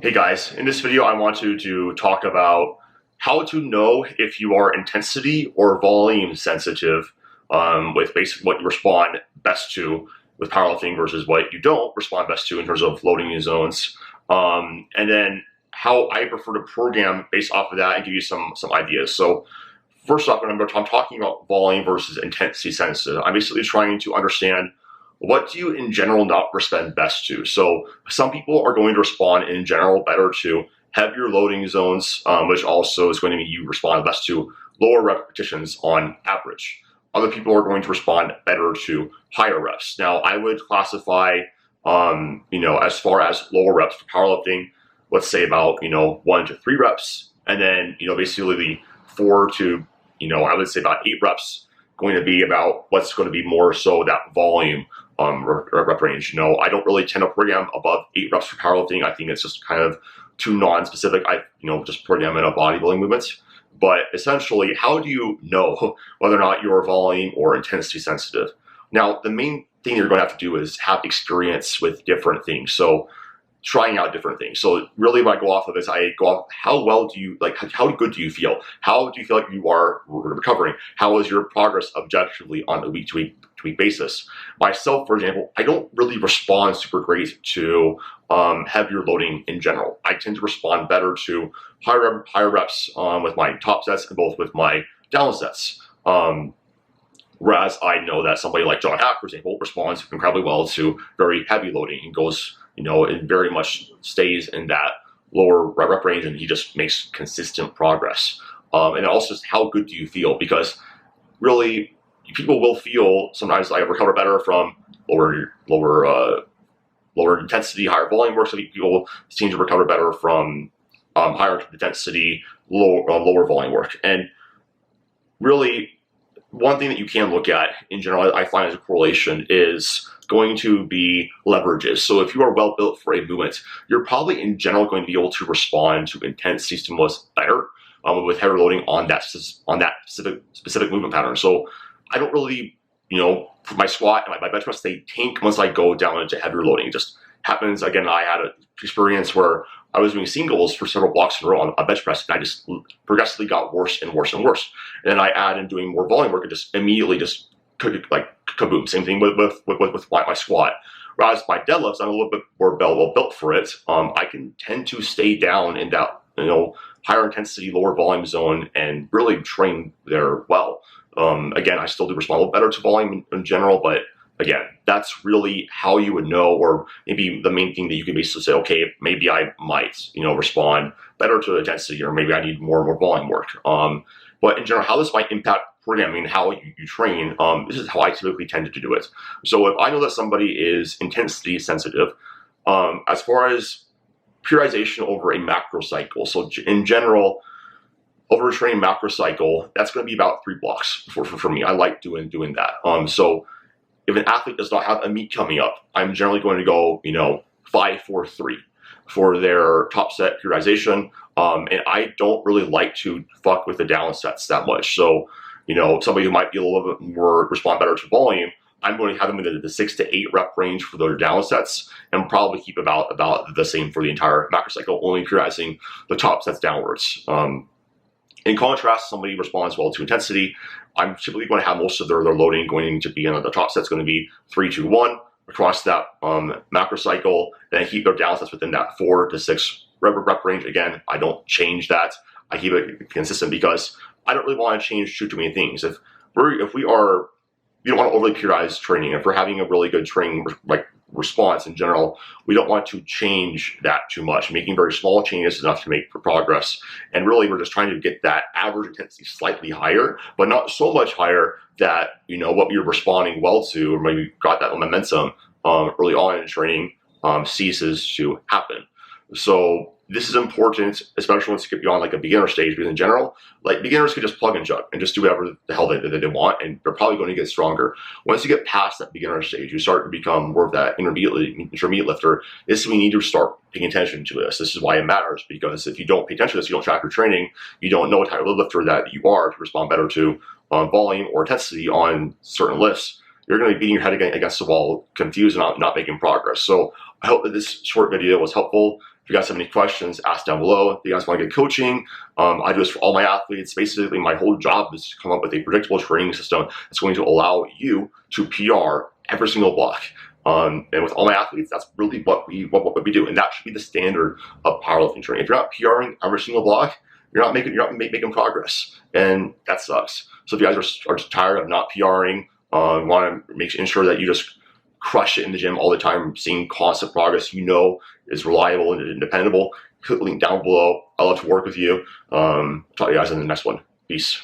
Hey guys, in this video I want to talk about how to know if you are intensity or volume sensitive with basically what you respond best to with powerlifting versus what you don't respond best to in terms of loading zones. And then how I prefer to program based off of that and give you some ideas. So first off, when I'm talking about volume versus intensity sensitive, I'm basically trying to understand what do you in general not respond best to. So some people are going to respond in general better to heavier loading zones, which also is going to mean you respond best to lower repetitions on average. Other people are going to respond better to higher reps. Now I would classify, as far as lower reps for powerlifting, let's say about, 1 to 3 reps. And then, basically the 4 to, I would say about 8 reps going to be about what's going to be more so that volume rep range. I don't really tend to program above 8 reps for powerlifting. I think it's just kind of too non-specific. I, just program in a bodybuilding movement. But essentially, how do you know whether or not you're volume or intensity sensitive? Now, the main thing you're going to have to do is have experience with different things. So trying out different things. So really what I go off of is I go off how well do you, how good do you feel? How do you feel like you are recovering? How is your progress objectively on a week-to-week basis? Myself, for example, I don't really respond super great to heavier loading in general. I tend to respond better to higher reps with my top sets and both with my down sets. Whereas I know that somebody like John Hack, for example, responds incredibly well to very heavy loading and goes, it very much stays in that lower rep range, and he just makes consistent progress. And also just how good do you feel? Because really, people will feel sometimes I recover better from lower intensity, higher volume work. So people seem to recover better from higher intensity, lower volume work. And really, one thing that you can look at in general, I find as a correlation, is going to be leverages. So if you are well built for a movement, you're probably in general going to be able to respond to intensity stimulus better with heavier loading on that specific movement pattern. So I don't really, for my squat and my bench press, they tank once I go down into heavier loading. It just happens. Again, I had an experience where I was doing singles for several blocks in a row on a bench press, and I just progressively got worse and worse and worse. And then I add in doing more volume work, and just immediately just kaboom. Same thing with my squat. Whereas my deadlifts, I'm a little bit more well built for it. I can tend to stay down in that higher intensity, lower volume zone and really train there well. Again, I still do respond a little better to volume in general, but again, that's really how you would know, or maybe the main thing that you can basically say, okay, maybe I might, respond better to the intensity, or maybe I need more volume work. But in general, how this might impact programming, how you train, this is how I typically tend to do it. So if I know that somebody is intensity sensitive, as far as periodization over a macro cycle, so in general, over a training macro cycle, that's going to be about 3 blocks for me. I like doing that. So if an athlete does not have a meet coming up, I'm generally going to go, 5-4-3 for their top set periodization. And I don't really like to fuck with the down sets that much. So, somebody who might be a little bit more respond better to volume, I'm going to have them in the 6 to 8 rep range for their down sets, and probably keep about the same for the entire macro cycle, only periodizing the top sets downwards. In contrast, somebody responds well to intensity, I'm typically going to have most of their loading going to be in the top set's going to be 3-2-1 across that macro cycle, then keep their down sets within that 4 to 6 rep range. Again, I don't change that. I keep it consistent because I don't really want to change too many things. If we don't want to overly periodize training. If we're having a really good training response in general, we don't want to change that too much. Making very small changes is enough to make progress. And really, we're just trying to get that average intensity slightly higher, but not so much higher that, what you're responding well to, or maybe got that momentum early on in training, ceases to happen. So this is important, especially once you get beyond a beginner stage, because in general, beginners can just plug and chug and just do whatever the hell they want, and they're probably going to get stronger. Once you get past that beginner stage, you start to become more of that intermediate lifter. This is when you need to start paying attention to this. This is why it matters, because if you don't pay attention to this, you don't track your training, you don't know what type of lifter that you are to respond better to volume or intensity on certain lifts, you're going to be beating your head against the wall, confused and not making progress. So I hope that this short video was helpful. If you guys have any questions, ask down below. If you guys want to get coaching, I do this for all my athletes. Basically, my whole job is to come up with a predictable training system that's going to allow you to PR every single block. And with all my athletes, that's really what we do, and that should be the standard of powerlifting training. If you're not PRing every single block, you're not making progress, and that sucks. So if you guys are tired of not PRing, want to ensure that you just crush it in the gym all the time, seeing constant progress, is reliable and dependable, click the link down below. I love to work with you. Talk to you guys in the next one. Peace.